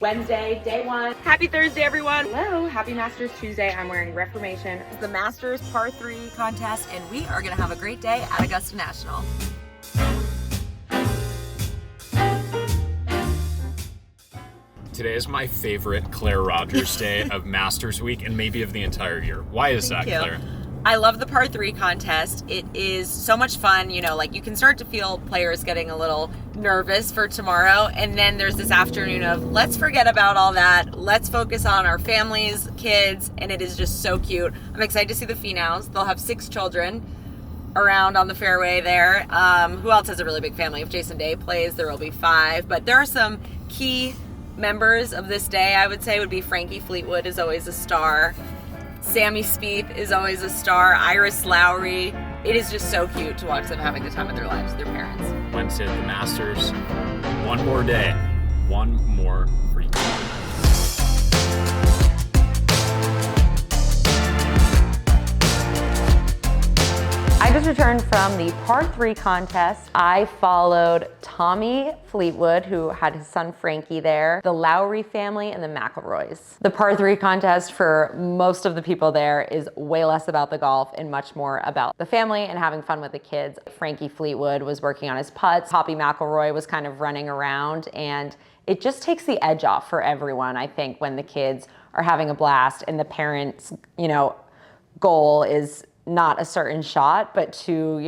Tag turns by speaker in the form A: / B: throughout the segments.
A: Wednesday, day one.
B: Happy Thursday, everyone.
A: Hello, happy Masters Tuesday. I'm wearing Reformation.
B: It's the Masters Par 3 contest, and we are going to have a great day at Augusta National.
C: Today is my favorite Claire Rogers day of Masters Week and maybe of the entire year. Why is that, Claire?
B: I love the Par 3 contest. It is so much fun. You know, like you can start to feel players getting a little nervous for tomorrow. And then there's this afternoon of let's forget about all that. Let's focus on our families, kids. And it is just so cute. I'm excited to see the Finauds. They'll have 6 children around on the fairway there. Who else has a really big family? If Jason Day plays, there will be 5. But there are some key members of this day, I would say, would be Frankie Fleetwood is always a star. Sammy Spieth is always a star. Iris Lowry. It is just so cute to watch them having the time of their lives with their parents.
C: Wednesday at the Masters. One more day. One more free.
A: I just returned from the Par 3 contest. I followed Tommy Fleetwood, who had his son Frankie there, the Lowry family, and the McIlroys. The Par 3 contest for most of the people there is way less about the golf and much more about the family and having fun with the kids. Frankie Fleetwood was working on his putts. Poppy McIlroy was kind of running around, and it just takes the edge off for everyone, I think, when the kids are having a blast and the parents', goal is not a certain shot, but to,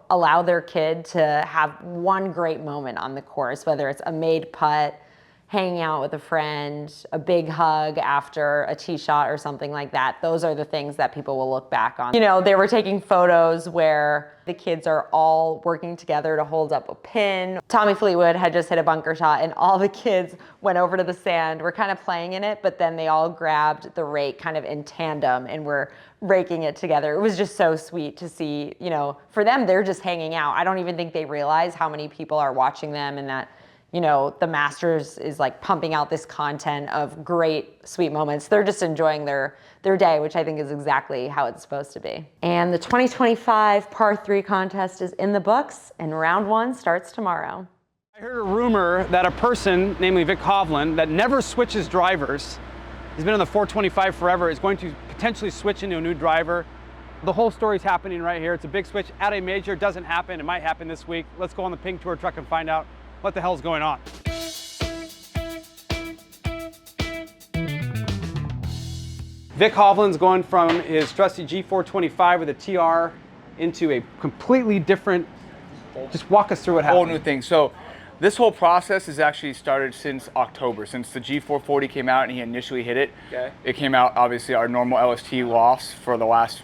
A: allow their kid to have one great moment on the course, whether it's a made putt, hanging out with a friend, a big hug after a tee shot or something like that. Those are the things that people will look back on. They were taking photos where the kids are all working together to hold up a pin. Tommy Fleetwood had just hit a bunker shot and all the kids went over to the sand. We're kind of playing in it, but then they all grabbed the rake kind of in tandem and were raking it together. It was just so sweet to see, for them, they're just hanging out. I don't even think they realize how many people are watching them and that the Masters is like pumping out this content of great, sweet moments. They're just enjoying their day, which I think is exactly how it's supposed to be. And the 2025 Par 3 contest is in the books, and round 1 starts tomorrow.
D: I heard a rumor that a person, namely Viktor Hovland, that never switches drivers, he's been on the 425 forever, is going to potentially switch into a new driver. The whole story's happening right here. It's a big switch at a major. It doesn't happen. It might happen this week. Let's go on the Pink Tour truck and find out what the hell's going on. Vic Hovland's going from his trusty G425 with a TR into a completely different, just walk us through what happened.
E: Whole new thing. So this whole process has actually started since October, since the G440 came out and he initially hit it.
D: Okay.
E: It came out, obviously, our normal LST lofts for the last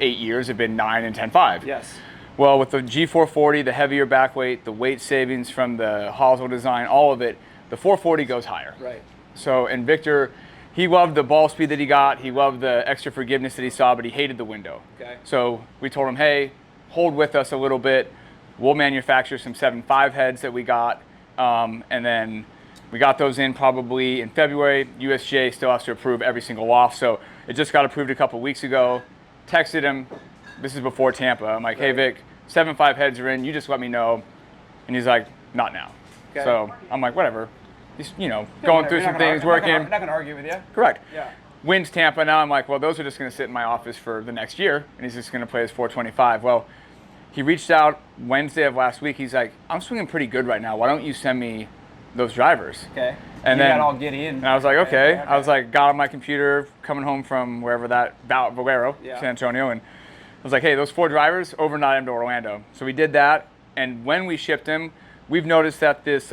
E: 8 years have been 9 and 10.5.
D: Yes.
E: Well, with the G440, the heavier back weight, the weight savings from the hosel design, all of it, the 440 goes higher.
D: Right.
E: So, and Victor, he loved the ball speed that he got, he loved the extra forgiveness that he saw, but he hated the window.
D: Okay.
E: So we told him, hey, hold with us a little bit. We'll manufacture some 7.5 heads that we got, and then we got those in probably in February. USGA still has to approve every single loft, so it just got approved a couple weeks ago. Texted him, this is before Tampa. I'm like, hey Vic, 7.5 heads are in, you just let me know. And he's like, not now.
D: Okay.
E: So I'm like, whatever. He's, going through some things, working.
D: I'm not gonna argue with you.
E: Correct.
D: Yeah.
E: Wins Tampa. Now I'm like, well, those are just gonna sit in my office for the next year, and he's just gonna play his 425. Well, he reached out Wednesday of last week. He's like, I'm swinging pretty good right now. Why don't you send me those drivers?
D: Okay.
E: And
D: you
E: then
D: got all giddy in.
E: And I was like, okay. I was like, got on my computer, coming home from wherever that, Valero,
D: Yeah.
E: San Antonio, and I was like, hey, those 4 drivers, overnight them to Orlando. So we did that, and when we shipped them, we've noticed that this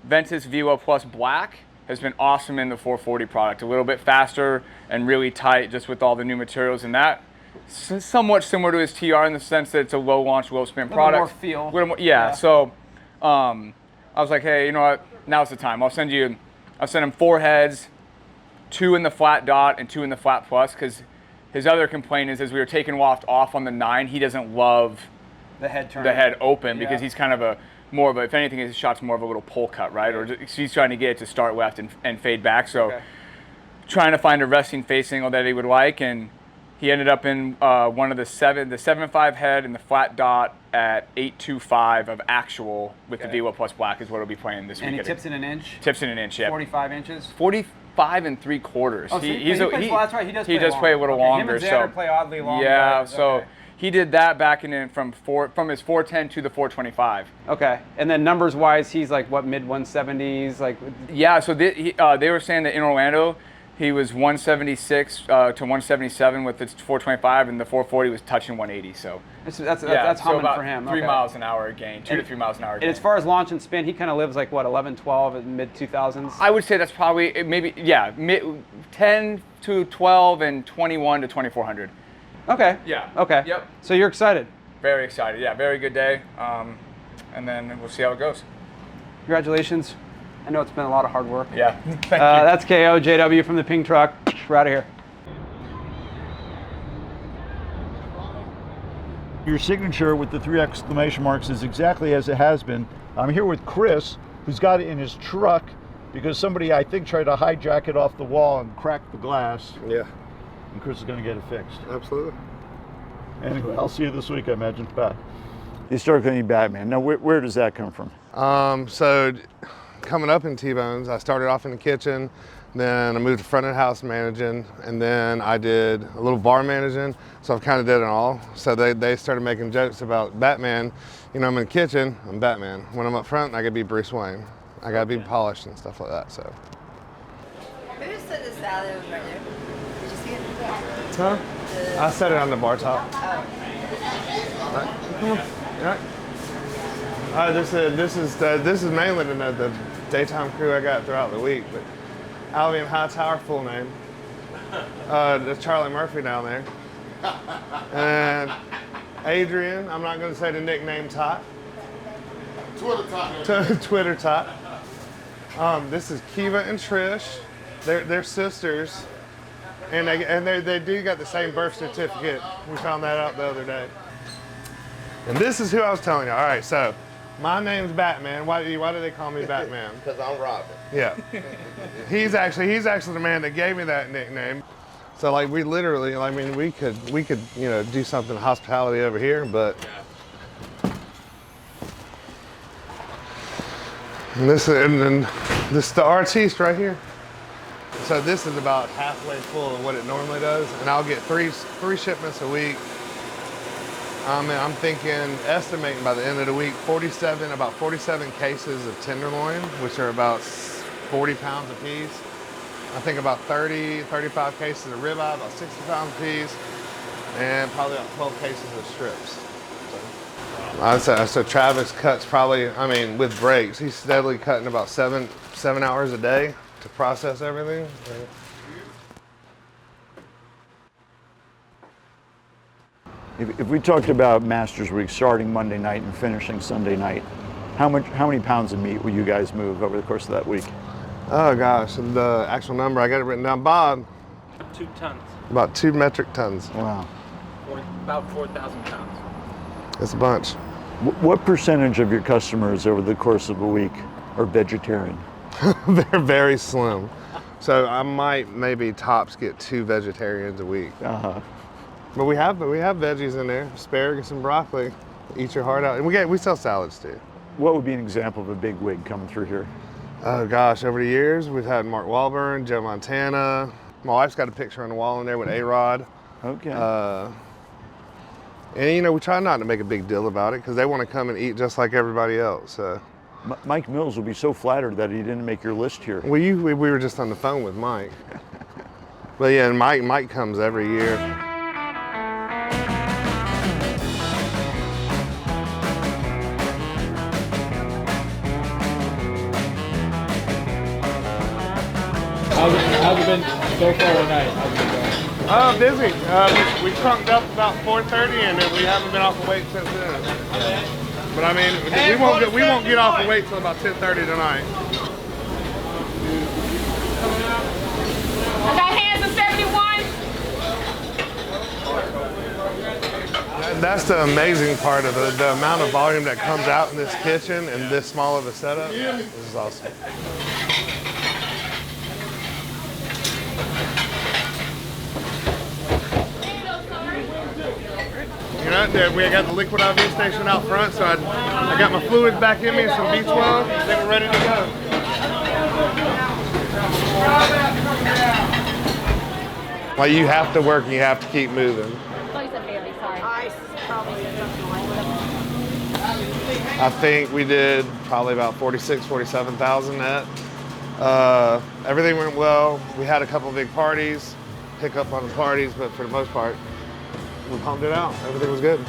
E: Ventus Velo Plus Black has been awesome in the 440 product. A little bit faster and really tight just with all the new materials in that. Somewhat similar to his TR in the sense that it's a low launch, low spin product.
D: More feel.
E: A little more, yeah. So I was like, hey, you know what? Now's the time. I'll send him 4 heads, 2 in the flat dot and 2 in the flat plus, because his other complaint is as we were taking loft off on the 9, he doesn't love
D: the head turn.
E: The head open,
D: Yeah.
E: because he's kind of more of a, if anything, his shot's more of a little pull cut, right? Or he's trying to get it to start left and fade back. So trying to find a resting face angle that he would like, and he ended up in one of the 7.5 head and the flat dot at 825 of actual with the VWO Plus Black is what it'll be playing this week.
D: And he tips in an inch?
E: Tips in an inch, yeah.
D: 45 inches?
E: 45 3/4.
D: Oh, well, that's right. He does
E: play a little longer.
D: Him and Xander play oddly long.
E: Yeah,
D: drivers.
E: so he did that back in from his 410 to the 425.
D: Okay, and then numbers wise, he's like what, mid 170s, like.
E: Yeah, so they were saying that in Orlando, he was 176 to 177 with the 425, and the 440 was touching 180. So
D: that's humming
E: about
D: for him.
E: 3 miles an hour gain, 2 to 3 miles an hour gain.
D: And as far as launch and spin, he kind of lives like what, 11, 12 in mid 2000s.
E: I would say that's probably maybe 10 to 12 and 21 to 2400.
D: Okay.
E: Yeah.
D: Okay.
E: Yep.
D: So you're excited.
E: Very excited. Yeah, very good day. And then we'll see how it goes.
D: Congratulations. I know it's been a lot of hard work.
E: Yeah. Thank you.
D: That's KO, JW from the Pink Truck. We're out of here.
F: Your signature with the 3 exclamation marks is exactly as it has been. I'm here with Chris, who's got it in his truck because somebody, I think, tried to hijack it off the wall and crack the glass.
G: Yeah.
F: And Chris is going to get it fixed.
G: Absolutely.
F: Anyway, I'll see you this week, I imagine. Bye.
H: You started cleaning Batman. Now, where does that come from?
G: So coming up in TBonz, I started off in the kitchen, then I moved to front of house managing, and then I did a little bar managing, so I've kind of did it all. So they started making jokes about Batman. You know, I'm in the kitchen, I'm Batman. When I'm up front, I gotta be Bruce Wayne. I gotta be polished and stuff like that, so.
I: Who said the salad was right there? Did you see it?
G: Huh? I set it on the bar top.
I: Oh.
G: Come on. All right. This is mainly the daytime crew I got throughout the week, but Albion Hightower, full name. There's Charlie Murphy down there. And Adrian, I'm not going to say the nickname Tot. Twitter Tot. This is Kiva and Trish. They're sisters, and they do got the same birth certificate. We found that out the other day. And this is who I was telling you. All right, so my name's Batman. Why do they call me Batman? Because I'm Robin. Yeah. He's actually the man that gave me that nickname. So like we literally, I mean, we could do something hospitality over here, but and this is the artiste right here. So this is about halfway full of what it normally does, and I'll get three shipments a week. I'm estimating by the end of the week, about 47 cases of tenderloin, which are about 40 pounds a piece. I think about 35 cases of ribeye, about 60 pounds a piece, and probably about 12 cases of strips. So Travis cuts probably, with breaks, he's steadily cutting about seven hours a day to process everything.
H: If we talked about Masters Week starting Monday night and finishing Sunday night, how many pounds of meat will you guys move over the course of that week?
G: Oh gosh, the actual number, I got it written down. Bob?
J: 2 tons.
G: About 2 metric tons.
H: Wow.
J: About 4,000 pounds.
G: It's a bunch.
H: What percentage of your customers over the course of a week are vegetarian?
G: They're very slim. So I might maybe tops get 2 vegetarians a week.
H: Uh-huh.
G: But we have veggies in there, asparagus and broccoli. Eat your heart out. And we sell salads too.
H: What would be an example of a big wig coming through here?
G: Oh gosh, over the years we've had Mark Wahlberg, Joe Montana. My wife's got a picture on the wall in there with A-Rod.
H: Okay.
G: And we try not to make a big deal about it because they want to come and eat just like everybody else.
H: Mike Mills will be so flattered that he didn't make your list here.
G: We were just on the phone with Mike. But yeah, and Mike comes every year.
J: How's it been so far tonight? How's it been going?
G: Busy. We crunked up about 4:30 and we haven't been off the weight since then. But we won't get off the weight till about 10:30 tonight.
I: I got hands of 71.
G: And that's the amazing part of it. The amount of volume that comes out in this kitchen and this small of a setup. This is awesome. We got the liquid IV station out front, so I got my fluids back in me, some B12, then we're ready to go. Like, you have to work and you have to keep moving. I think we did probably about 46, 47,000 net. Everything went well. We had a couple big parties, pick up on the parties, but for the most part, we pumped it out. Everything was good.